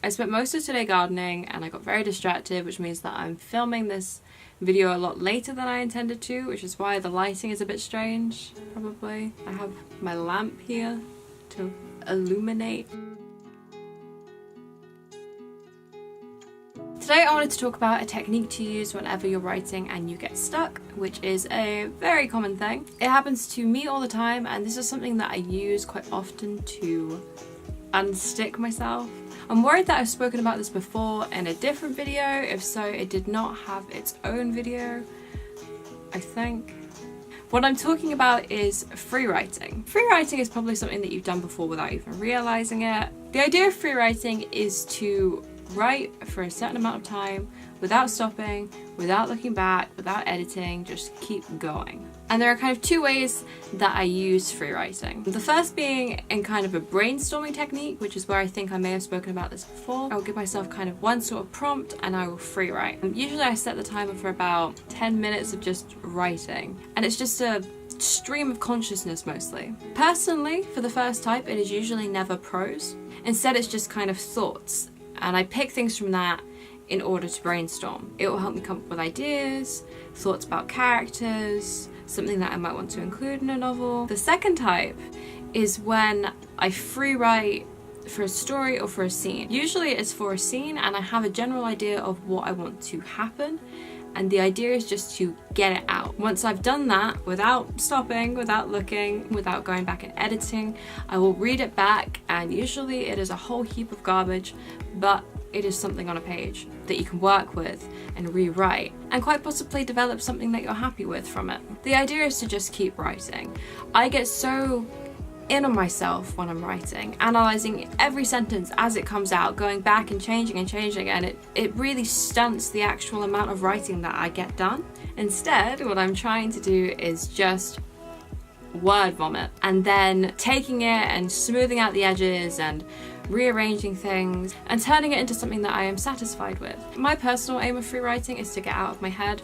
I spent most of today gardening and I got very distracted, which means that I'm filming this video a lot later than I intended to, which is why the lighting is a bit strange, probably. I have my lamp here to illuminate. Today I wanted to talk about a technique to use whenever you're writing and you get stuck, which is a very common thing. It happens to me all the time, and this is something that I use quite often to unstick myself. I'm worried that I've spoken about this before in a different video. If so, it did not have its own video, I think. What I'm talking about is free writing. Free writing is probably something that you've done before without even realizing it. The idea of free writing is to write for a certain amount of time without stopping, without looking back, without editing, just keep going. And there are kind of two ways that I use free writing. The first being in kind of a brainstorming technique, which is where I think I may have spoken about this before. I'll give myself kind of one sort of prompt and I will free write. Usually I set the timer for about 10 minutes of just writing, and it's just a stream of consciousness mostly. Personally, for the first type, it is usually never prose. Instead, it's just kind of thoughts, and I pick things from that in order to brainstorm. It will help me come up with ideas, thoughts about characters, something that I might want to include in a novel. The second type is when I free write for a story or for a scene. Usually it's for a scene and I have a general idea of what I want to happen, and the idea is just to get it out. Once I've done that, without stopping, without looking, without going back and editing, I will read it back, and usually it is a whole heap of garbage, but it is something on a page that you can work with and rewrite, and quite possibly develop something that you're happy with from it. The idea is to just keep writing. I get so in on myself when I'm writing, analysing every sentence as it comes out, going back and changing, and it really stunts the actual amount of writing that I get done. Instead, what I'm trying to do is just word vomit, and then taking it and smoothing out the edges and rearranging things and turning it into something that I am satisfied with. My personal aim of free writing is to get out of my head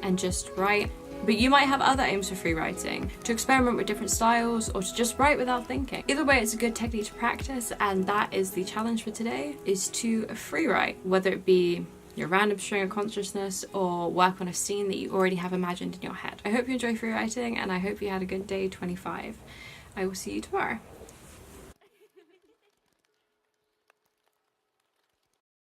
and just write. But you might have other aims for free writing, to experiment with different styles, or to just write without thinking. Either way, it's a good technique to practice, and that is the challenge for today, is to free write, whether it be your random string of consciousness or work on a scene that you already have imagined in your head. I hope you enjoy free writing, and I hope you had a good day 25. I will see you tomorrow.